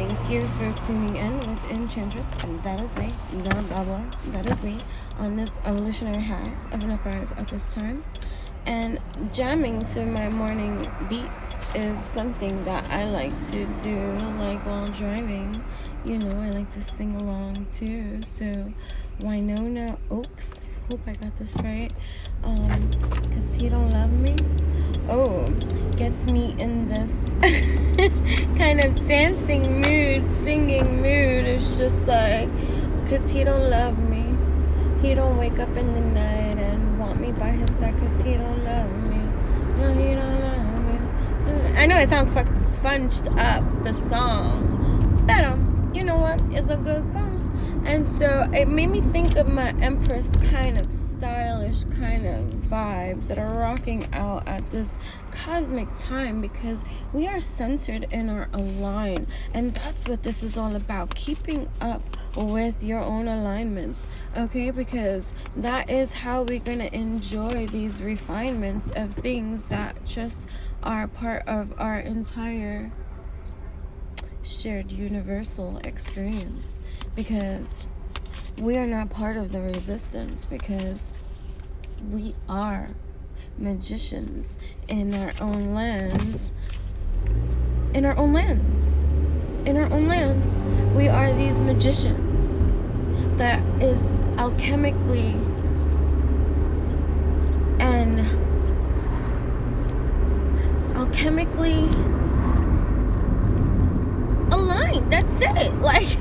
Thank you for tuning in with Enchantress, and that is me, the Babbler, that is me, on this evolutionary high of an uprise at this time. And jamming to my morning beats is something that I like to do, like while driving. You know, I like to sing along too. So, Winona Oaks, I hope I got this right, 'cause he don't love me. Oh, gets me in this kind of dancing mood, singing mood. It's just like, 'cause he don't love me. He don't wake up in the night and want me by his side, 'cause he don't love me. No, he don't love me. I know it sounds funged up, the song, but you know what? It's a good song. And so it made me think of my Empress kind of stylish kind of vibes that are rocking out at this cosmic time, because we are centered in our align, and that's what this is all about, keeping up with your own alignments, okay? Because that is how we're going to enjoy these refinements of things that just are part of our entire shared universal experience, because we are not part of the resistance, because we are magicians in our own lands. In our own lands. We are these magicians that is alchemically aligned. That's it. Like,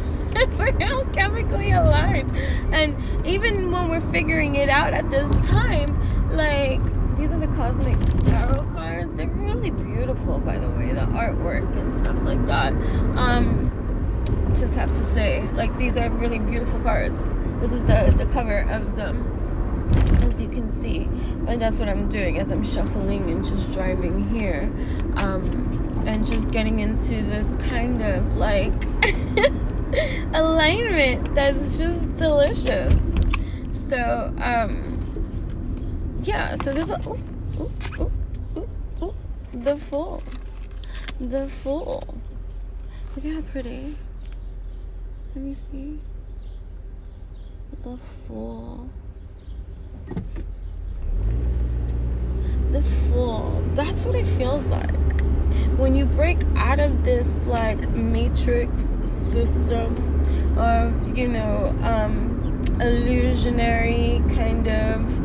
we're all chemically aligned. And even when we're figuring it out at this time, like, these are the cosmic tarot cards. They're really beautiful, by the way, the artwork and stuff like that. Just have to say, like, these are really beautiful cards. This is the cover of them, as you can see. And that's what I'm doing as I'm shuffling and just driving here, and just getting into this kind of like alignment that's just delicious. So yeah, so there's a the Fool. Look at how pretty. Let me see. The Fool. That's what it feels like when you break out of this like matrix system of, you know, illusionary kind of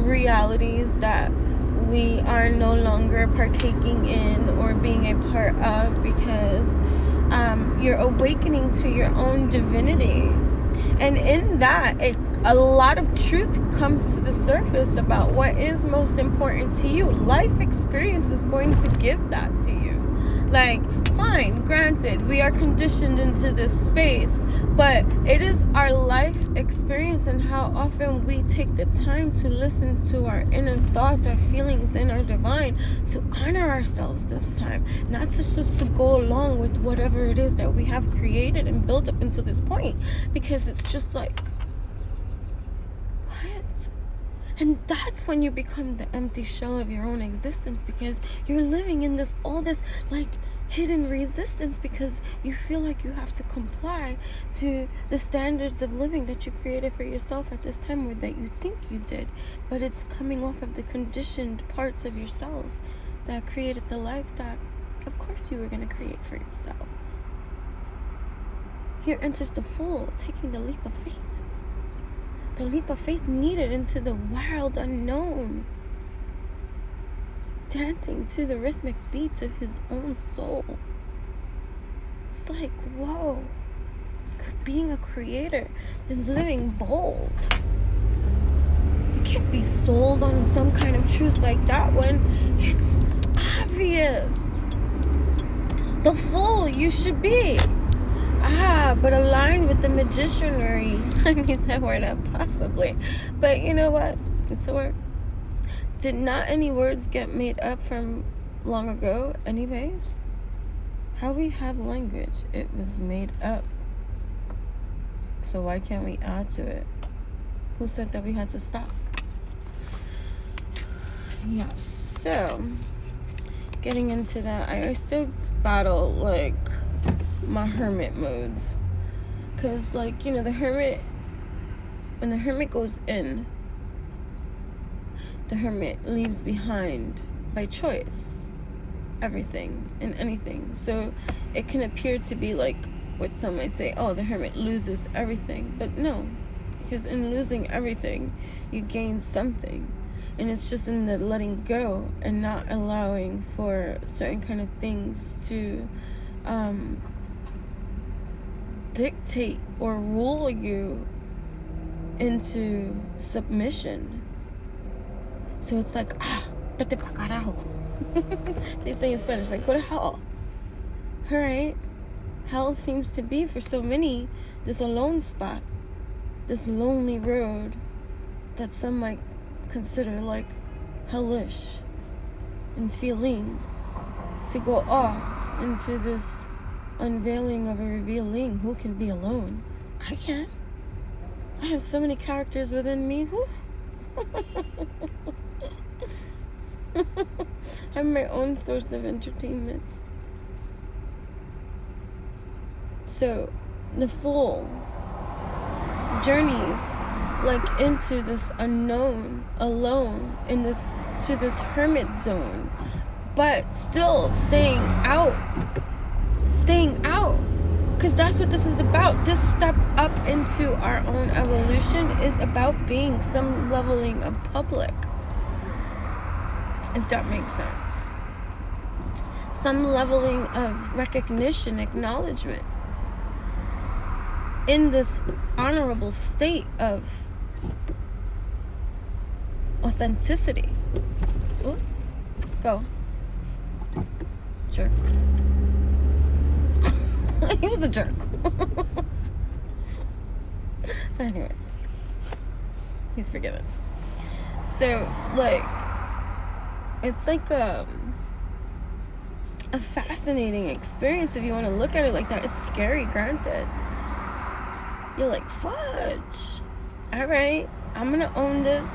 realities that we are no longer partaking in or being a part of, because you're awakening to your own divinity. And in that, a lot of truth comes to the surface about what is most important to you. Life experience is going to give that to you. Like, fine, granted, we are conditioned into this space, but it is our life experience and how often we take the time to listen to our inner thoughts, our feelings, and our divine, to honor ourselves this time, not just to go along with whatever it is that we have created and built up until this point, because it's just like, what? And that's when you become the empty shell of your own existence, because you're living in this, all this like hidden resistance, because you feel like you have to comply to the standards of living that you created for yourself at this time, or that you think you did, but it's coming off of the conditioned parts of yourselves that created the life that of course you were going to create for yourself. Here enters the Fool, taking the leap of faith. The leap of faith needed into the wild unknown, dancing to the rhythmic beats of his own soul. It's like, whoa, being a creator is living bold. You can't be sold on some kind of truth like that when it's obvious. The Fool you should be. But aligned with the magicianry. I need that word up, possibly. But you know what? It's a word. Did not any words get made up from long ago anyways? How we have language, it was made up. So why can't we add to it? Who said that we had to stop? Yes, so getting into that, I still battle like my hermit modes. Because, like, you know, when the hermit goes in, the hermit leaves behind, by choice, everything and anything. So it can appear to be like what some might say, oh, the hermit loses everything. But no, because in losing everything, you gain something. And it's just in the letting go and not allowing for certain kind of things to dictate or rule you into submission. So it's like, vete pa carajo. They say in Spanish, like, go to hell. Alright? Hell seems to be, for so many, this alone spot, this lonely road that some might consider like hellish and feeling, to go off into this unveiling of a revealing. Who can be alone? I can. I have so many characters within me. I'm my own source of entertainment. So the full journeys, like, into this unknown, alone, in this, to this hermit zone, but still staying out, because that's what this is about. This step up into our own evolution is about being some leveling of public, if that makes sense. Some leveling of recognition, acknowledgement, in this honorable state of authenticity. Ooh, go. Jerk. He was a jerk. But anyways, he's forgiven. So, like, it's like a fascinating experience if you want to look at it like that. It's scary, granted. You're like, fudge. Alright, I'm gonna own this.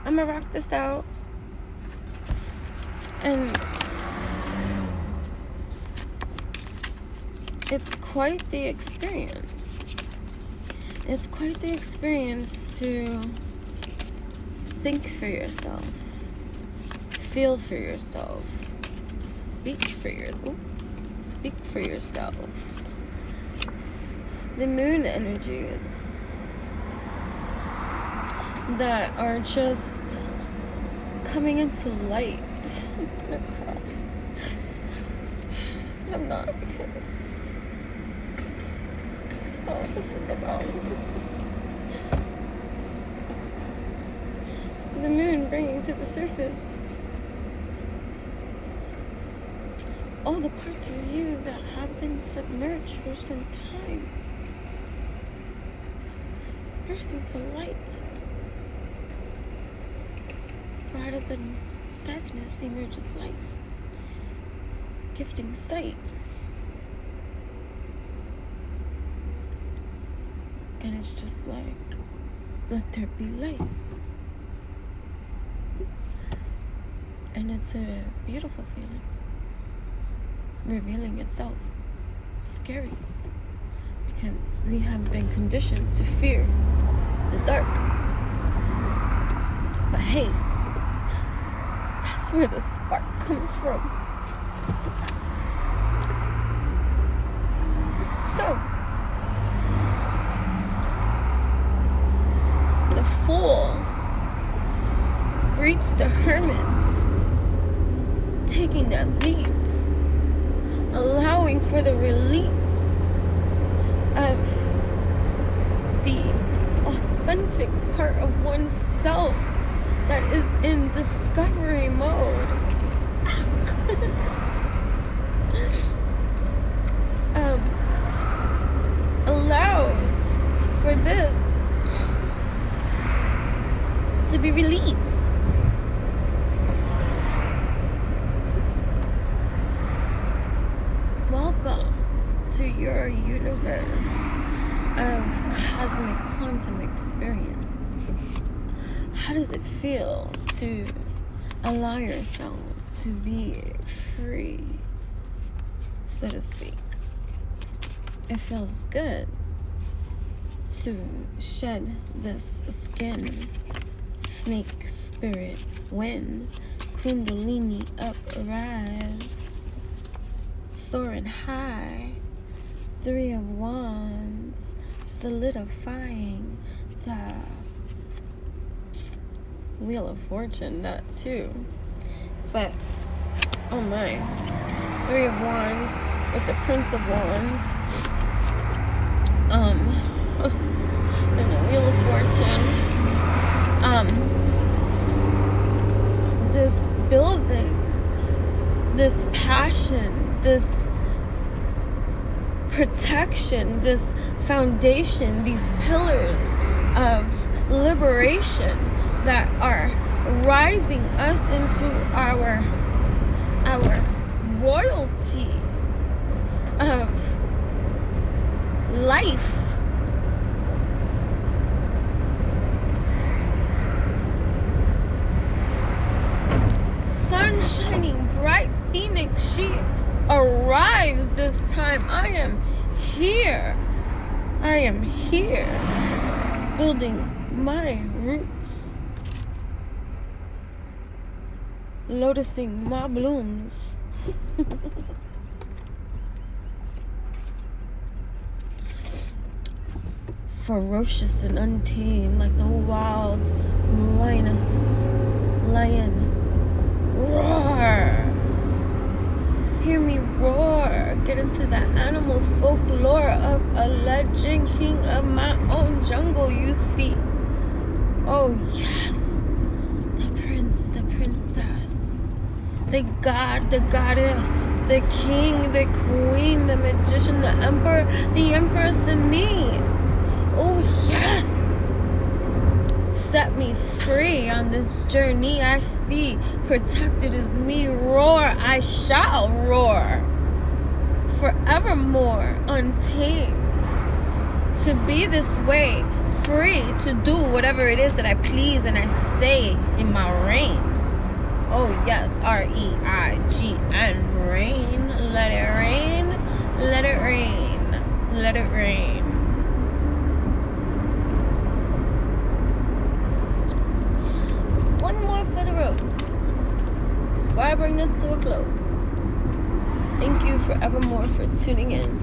I'm gonna rock this out. And it's quite the experience. It's quite the experience to think for yourself, feel for yourself, speak for yourself. The moon energies that are just coming into light. I'm gonna cry. I'm not, because that's all this is about. The moon bringing to the surface all the parts of you that have been submerged for some time, bursting to light. For out of the darkness emerges light, gifting sight. And it's just like, let there be light. And it's a beautiful feeling, revealing itself. Scary, because we have been conditioned to fear the dark. But hey, that's where the spark comes from. So, the Fool greets the Hermit, taking that leap, allowing for the release of the authentic part of oneself that is in discovery mode. Allows for this to be released. Welcome to your universe of cosmic quantum experience. How does it feel to allow yourself to be free, so to speak? It feels good to shed this skin. Snake spirit, wind, kundalini uprise, soaring high, 3 of Wands, solidifying the Wheel of Fortune, that too. But, oh my, 3 of Wands with the Prince of Wands, and the Wheel of Fortune, this building, this passion, this protection, this foundation, these pillars of liberation that are rising us into our royalty of life. Sun shining bright, Phoenix, she arrives this time. I am here, building my roots, lotusing my blooms. Ferocious and untamed, like the wild lion. Roar! Hear me roar. Get into the animal folklore of a legend, king of my own jungle, you see. Oh yes, the prince, the princess, the god, the goddess, the king, the queen, the magician, the emperor, the empress, and me. Oh yes. Set me free on this journey. I see protected is me. Roar, I shall roar. Forevermore untamed. To be this way, free to do whatever it is that I please and I say in my reign. Oh yes, R-E-I-G-N, rain. Let it rain, let it rain, let it rain. One more for the road before I bring this to a close. Thank you forevermore for tuning in.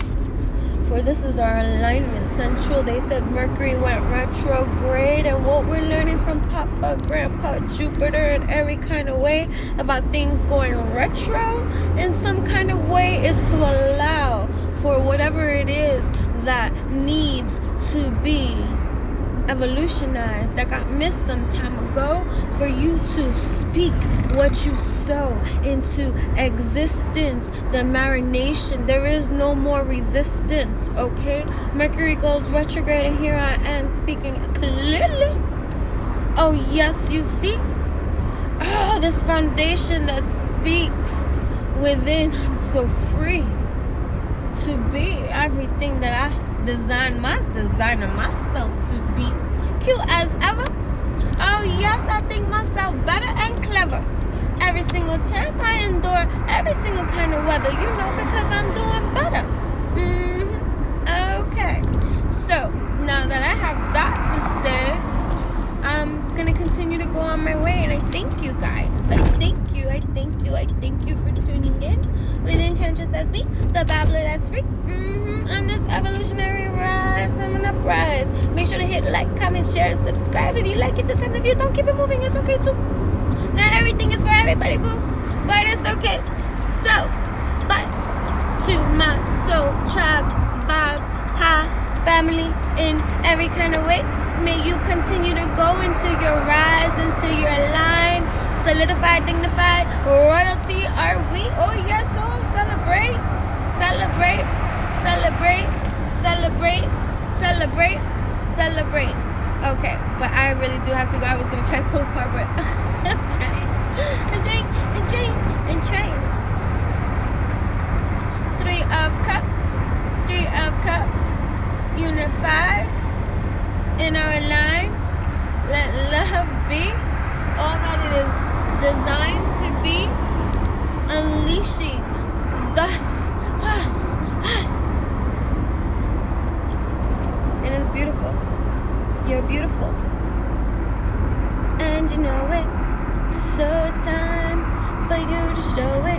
For this is our alignment central. They said Mercury went retrograde, and what we're learning from Papa, Grandpa, Jupiter in every kind of way about things going retro in some kind of way is to allow for whatever it is that needs to be evolutionized, that got missed some time ago, for you to speak what you sow into existence. The marination, there is no more resistance. Okay, Mercury goes retrograde, and here I am speaking clearly. Oh yes, you see, this foundation that speaks within. I'm so free to be everything that I design myself to be. Cute as ever. Oh yes, I think myself better and clever. Every single time I endure every single kind of weather, because I'm doing better. Okay. So now that I have that to say, I'm gonna continue to go on my way, and I thank you guys. I thank you for tuning in with Enchantress that's me, the babbler that's free. On this evolutionary rise, I'm an uprise. Make sure to hit like, comment, share, and subscribe if you like it. And if you don't, keep it moving. It's okay too. Not everything is for everybody, boo, but it's okay. So, but to my soul tribe, vibe, high family in every kind of way, may you continue to go into your rise, into your line, solidified, dignified royalty. Are we? Oh yes, oh celebrate, celebrate, celebrate, celebrate, celebrate, celebrate. Okay, but I really do have to go. I was gonna try to pull a car, but I'm trying. 3 of cups, unified in our line. Let love be all that it is designed to be. Unleashing thus us You're beautiful, and you know it. So it's time for you to show it.